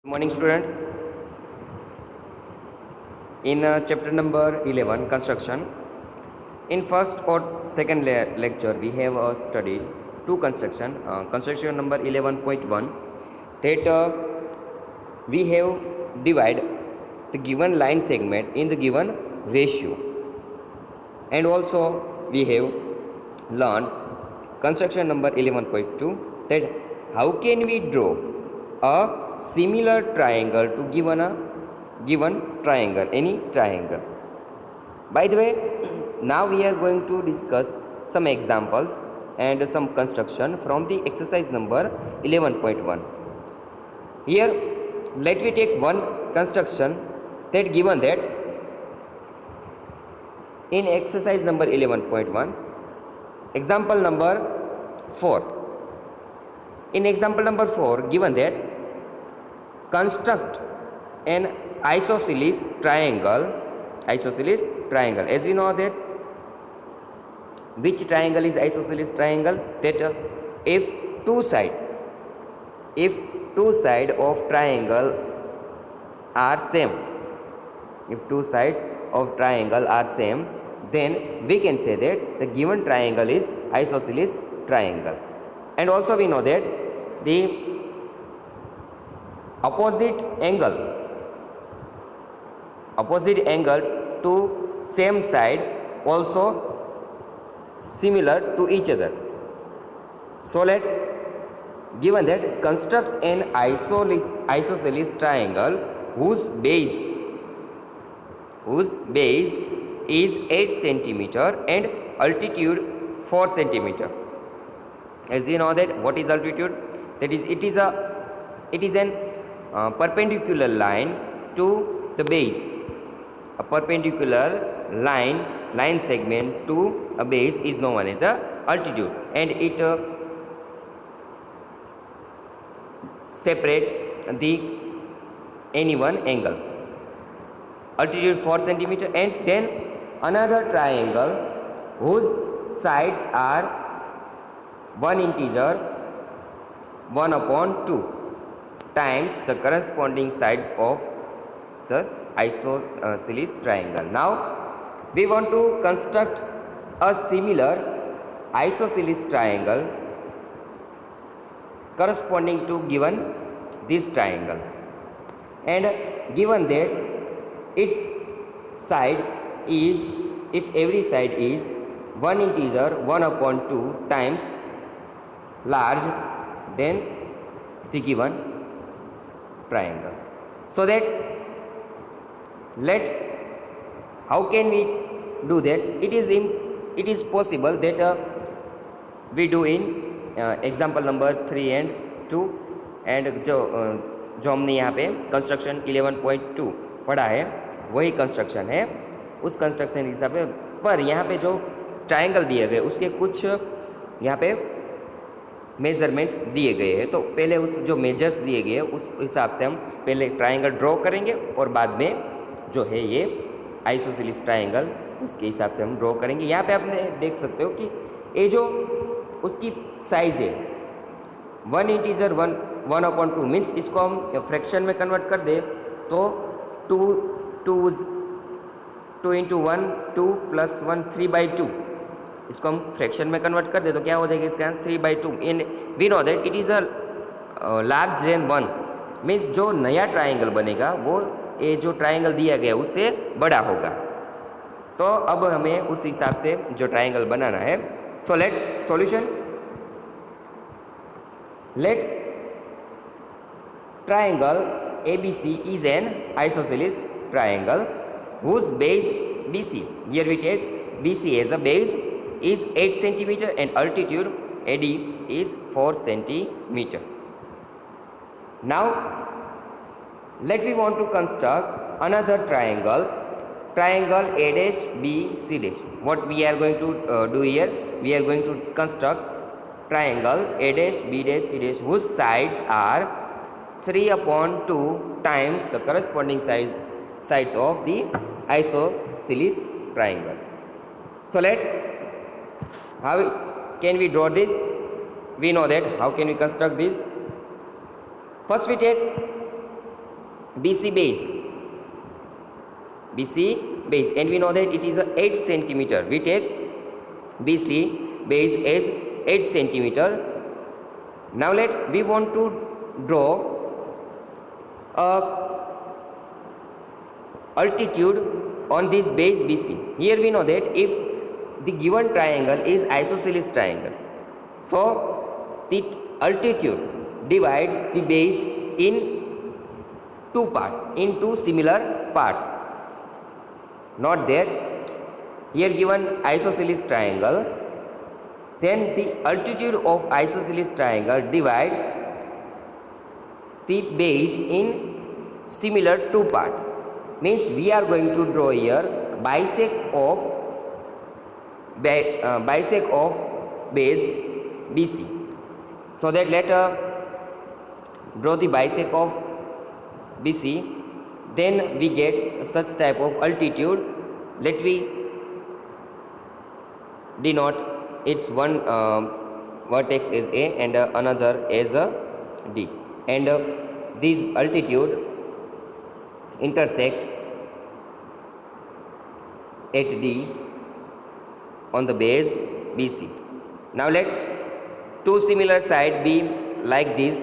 Good morning, student. In chapter number 11, construction. In first or second lecture, we have studied two construction. Construction number 11.1. That we have divide the given line segment in the given ratio, and also we have learned construction number 11.2, that how can we draw a similar triangle to given triangle, any triangle. By the way, now we are going to discuss some examples and some construction from the exercise number 11.1. Here let me take one construction, that given that in exercise number 11.1, example number 4. In example number 4, given that construct an isosceles triangle. As you know that which triangle is isosceles triangle, that if two side of triangle are same, then we can say that the given triangle is isosceles triangle. And also we know that the opposite angle to same side also similar to each other. So let, given that construct an isosceles triangle whose base is 8 centimeter and altitude 4 centimeter. As you know that what is altitude, that is it is an perpendicular line to the base. A perpendicular line segment to a base is known as a altitude, and it separate the any one angle. Altitude 4 centimeter, and then another triangle whose sides are one integer 1/2 times the corresponding sides of the isosceles triangle. Now we want to construct a similar isosceles triangle corresponding to given this triangle, and given that its every side is one integer 1/2 times large than the given triangle. So that how can we do that? It is possible that we do in example number 3 and 2, and जो हमने यहाँ पे construction 11.2 पढ़ा है वही construction है, उस construction के हिसाब से। पर यहाँ पे जो ट्रायंगल दिए गए उसके कुछ यहाँ पे मेजरमेंट दिए गए हैं, तो पहले उस जो मेजर्स दिए गए उस हिसाब से हम पहले ट्रायंगल ड्रॉ करेंगे, और बाद में जो है ये आइसोसेलेस ट्रायंगल उसके हिसाब से हम ड्रॉ करेंगे। यहाँ पे आपने देख सकते हो कि ये जो उसकी साइज़ है 1 इंटीजर 1/2 मीन्स इसको हम फ्रैक्शन में कन्वर्ट कर दे तो 2 इंटू 1 2 प्लस 1 3/2, इसको हम फ्रैक्शन में कन्वर्ट कर दे तो क्या हो जाएगा इसका 3/2। In we know that it is a large then 1, means जो नया ट्राइंगल बनेगा वो ये जो ट्राइंगल दिया गया उससे बड़ा होगा। तो अब हमें उस हिसाब से जो ट्राइंगल बनाना है। So let solution, let triangle ABC is an isosceles triangle whose base BC, here we take BC as a base, is 8 centimeter and altitude AD is 4 centimeter. Now let we want to construct another triangle A dash B C dash. What we are going to do here, we are going to construct triangle A dash B dash C dash whose sides are 3/2 times the corresponding sides of the isosceles triangle. So how can we draw this? We know that how can we construct this. First we take BC base, and we know that it is a 8 centimeter. We take BC base as 8 centimeter. Now we want to draw a altitude on this base BC. Here we know that if the given triangle is isosceles triangle, so the altitude divides the base in two parts, in two similar parts. Not that here given isosceles triangle, then the altitude of isosceles triangle divide the base in similar two parts. Means we are going to draw here bisect of base BC. So that let draw the bisect of BC, then we get such type of altitude. Let we denote its one vertex as A and another as D, and these altitude intersect at D on the base BC. Now let two similar sides be like this,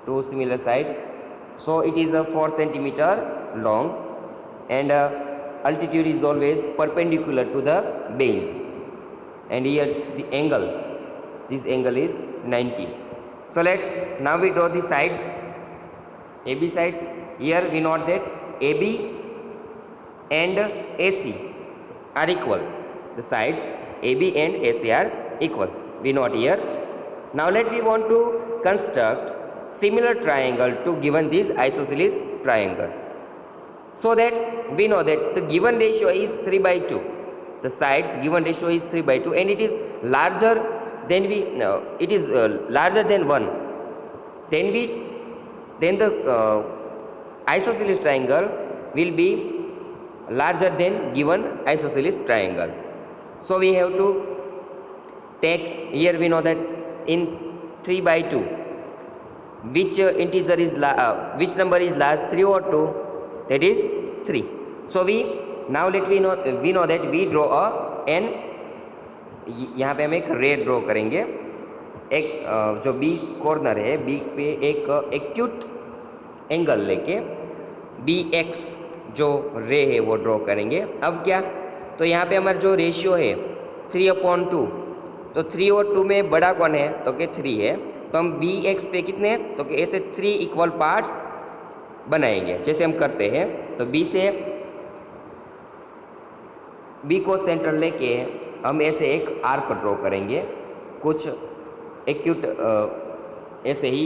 two similar side. So it is a 4 centimeter long, and altitude is always perpendicular to the base, and here the angle, this angle is 90. So now we draw the sides, AB sides. Here we note that AB and AC are equal. The sides AB and AC are equal. We note here. Now we want to construct similar triangle to given this isosceles triangle. So that we know that the given ratio is 3/2. The sides given ratio is 3/2, and it is larger than larger than 1. Then the isosceles triangle will be larger than given isosceles triangle. So we have to take, here we know that in 3/2, which integer is which number is last, 3 or 2? That is 3. So we know that we draw a n. यहाँ पे हम एक ray draw करेंगे, एक जो B corner है, B पे एक एक्यूट एंगल लेके बी एक्स जो रे है वो ड्रॉ करेंगे. अब क्या, तो यहाँ पे हमारा जो रेशियो है 3/2, तो 3 और 2 में बड़ा कौन है, तो कि 3 है. तो हम बी एक्स पे कितने हैं, तो कि ऐसे 3 इक्वल पार्ट्स बनाएंगे जैसे हम करते हैं. तो बी को सेंटर लेके हम ऐसे एक आर्क ड्रॉ करेंगे, कुछ एक्यूट ऐसे ही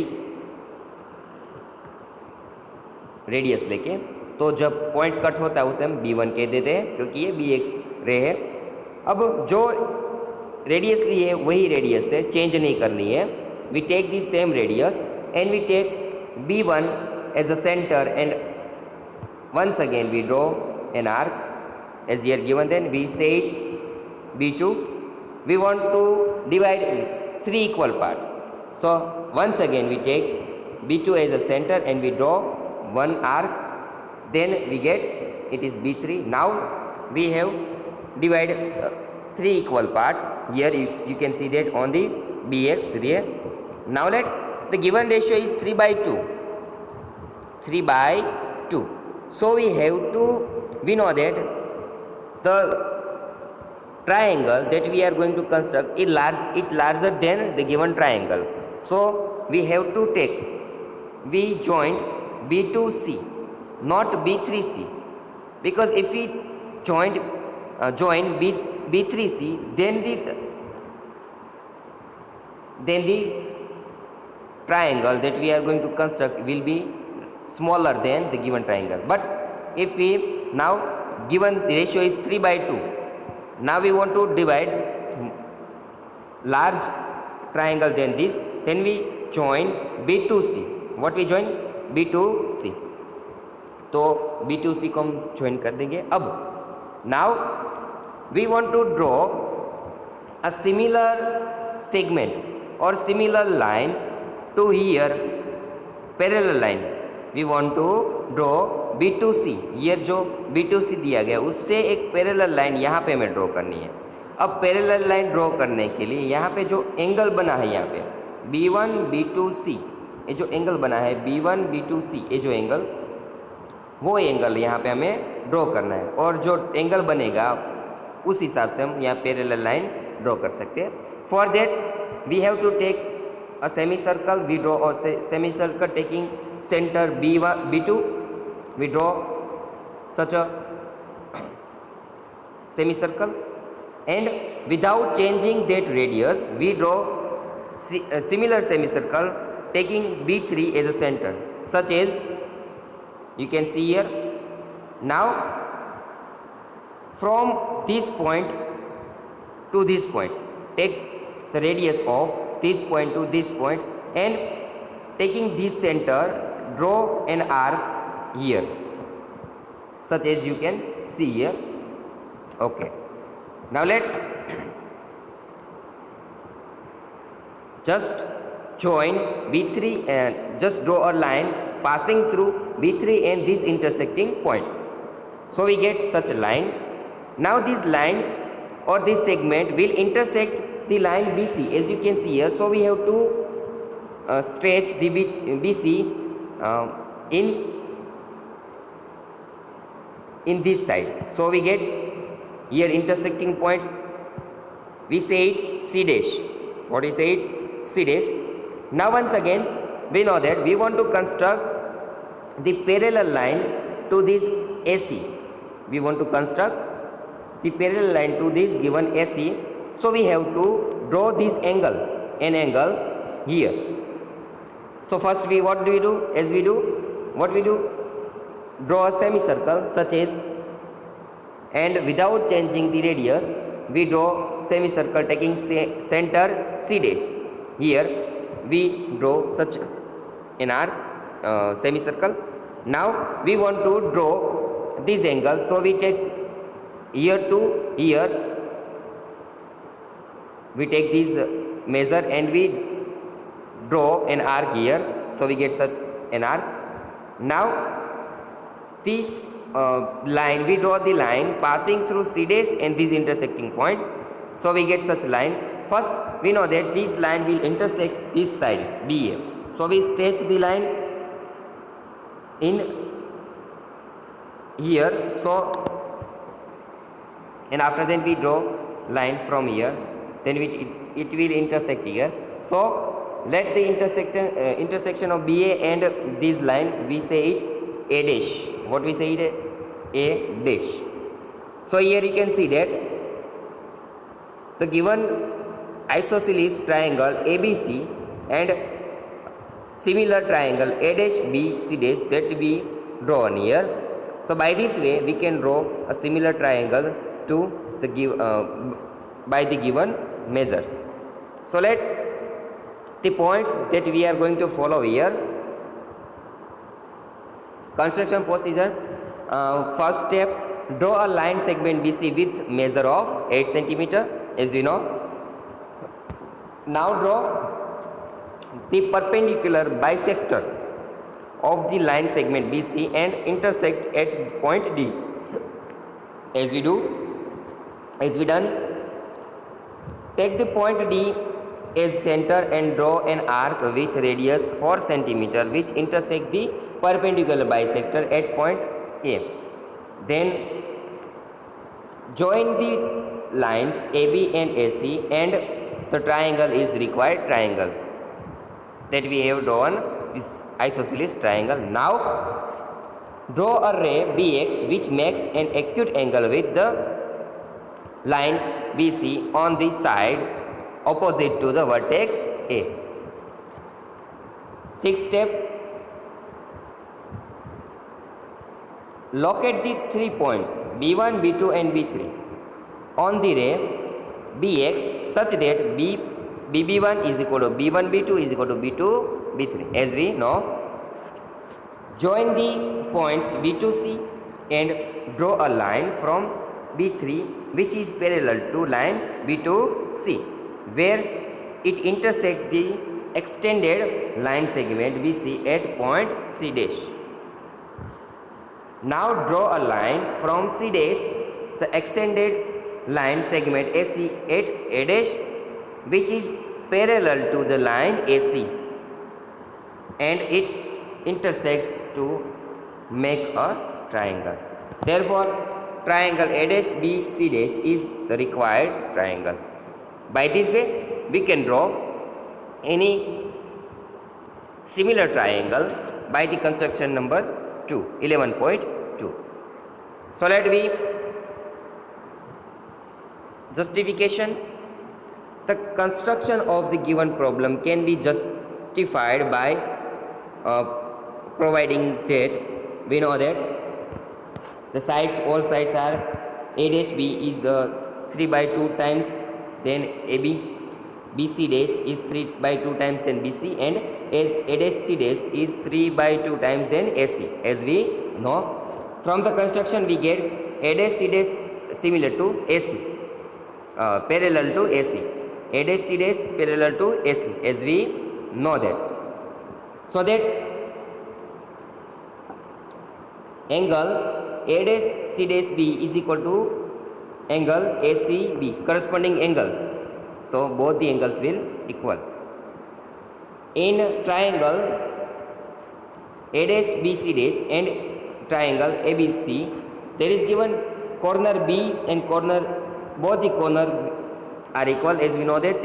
रेडियस लेके. तो जब पॉइंट कट होता है उसे हम B1 कह देते हैं, क्योंकि ये BX रे है. अब जो रेडियस ली है वही रेडियस है, चेंज नहीं करनी है. We take the same radius and we take B1 as a center, and once again we draw an arc as here given. Then we say it B2. We want to divide 3 equal parts, so once again we take B2 as a center and we draw one arc. Then we get it is B3. Now we have divided 3 equal parts. Here you can see that on the BX ray. Now let the given ratio is 3/2. 3/2. So we know that the triangle that we are going to construct is larger than the given triangle. So we have to take, we joined B2C, not B3C, because if we join B3C, then the triangle that we are going to construct will be smaller than the given triangle. But if we now given the ratio is 3/2, now we want to divide large triangle than this, then we join B2C. What we join? B2C. तो B2C को हम join कर देंगे. अब now we want to draw a similar segment और similar line to here parallel line we want to draw B2C, ये जो B2C दिया गया उससे एक पैरेलल लाइन यहाँ पे हमें ड्रॉ करनी है। अब पैरेलल लाइन ड्रॉ करने के लिए यहाँ पे जो एंगल बना है यहाँ पे B1 B2C, ये जो एंगल बना है B1 B2C, ये जो एंगल वो एंगल यहाँ पे हमें ड्रॉ करना है और जो एंगल बनेगा उस हिसाब से हम यहाँ पैरेलल लाइन ड्रॉ कर सकते हैं। For that we have to take a semicircle, we draw a semicircle taking center B1 B2, we draw such a semicircle and without changing that radius we draw a similar semicircle taking B3 as a center, such as you can see here. Now from this point to this point take the radius of this point to this point and taking this center draw an arc here, such as you can see here. Okay, now let just join B3 and just draw a line passing through B3 and this intersecting point, so we get such a line. Now this line or this segment will intersect the line BC, as you can see here. So we have to stretch the BC in this side. So we get here intersecting point. We say it C dash. What is it? C dash. Now once again we know that we want to construct the parallel line to this AC. We want to construct the parallel line to this given AC. So we have to draw this angle, an angle here. So first what do we do? As we do, what we do? Draw a semicircle such as, and without changing the radius, we draw semicircle taking center C dash. Here we draw such an arc, semicircle. Now we want to draw this angle, so we take here to here. We take this measure and we draw an arc here, so we get such an arc. Now this line, we draw the line passing through C dash and this intersecting point, so we get such line. First we know that this line will intersect this side BA, so we stretch the line in here, so and after then we draw line from here, then it will intersect here. So let the intersection of BA and this line, we say it A dash. What we say it? A dash. So here you can see that the given isosceles triangle ABC and similar triangle A dash B C dash that we draw on here. So by this way we can draw a similar triangle to the by the given measures. So let the points that we are going to follow here. Construction procedure. First step, draw a line segment BC with measure of 8 cm, as you know. Now draw the perpendicular bisector of the line segment BC and intersect at point D. As we done, take the point D as center and draw an arc with radius 4 cm which intersect the perpendicular bisector at point A. Then join the lines AB and AC and the triangle is required triangle that we have drawn, this isosceles triangle. Now draw a ray BX which makes an acute angle with the line BC on the side opposite to the vertex A. Sixth step, locate the 3 points B1, B2 and B3 on the ray BX such that BB1 is equal to B1, B2 is equal to B2, B3. As we know, join the points B2C and draw a line from B3 which is parallel to line B2C, where it intersects the extended line segment BC at point C dash. Now draw a line from C dash, the extended line segment AC at A dash, which is parallel to the line AC, and it intersects to make a triangle. Therefore, triangle A dash B C dash is the required triangle. By this way, we can draw any similar triangle by the construction number 11.2. So let we justification. The construction of the given problem can be justified by providing that we know that the sides, all sides are A dash B is 3 by 2 times then AB, BC dash is 3 by 2 times then BC, and as A dash C dash is 3 by 2 times then AC. As we know, from the construction we get A dash C dash similar to AC, parallel to AC. A dash C dash parallel to AC, as we know that. So that angle A dash C dash B is equal to angle ACB, corresponding angles. So both the angles will equal. In triangle A dash BC dash and triangle ABC, there is given corner B and corner, both the corner are equal, as we know that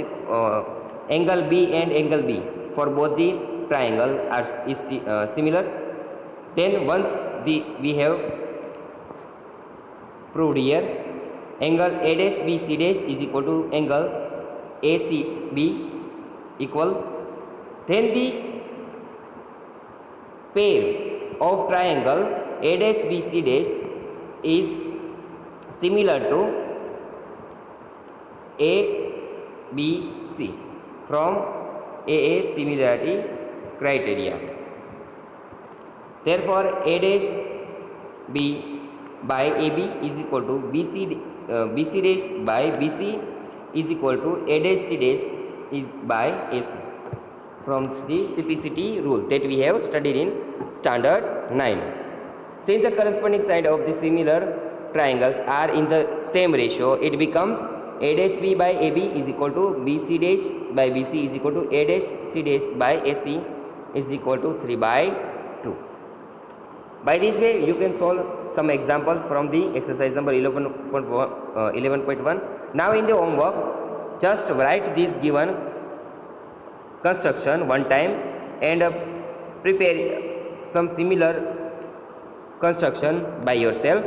angle B and angle B for both the triangle is similar. Then once we have proved here, angle A dash BC dash is equal to angle ACB equal, then the pair of triangle A dash BC dash is similar to ABC from AA similarity criteria. Therefore, A dash B by AB is equal to BC dash by BC is equal to A dash C dash is by AC, from the simplicity rule that we have studied in standard 9. Since the corresponding side of the similar triangles are in the same ratio, it becomes A dash B by AB is equal to BC dash by BC is equal to A dash C dash by AC is equal to 3 by 2. By this way, you can solve some examples from the exercise number 11.1. Now in the homework, just write this given construction one time and prepare some similar construction by yourself.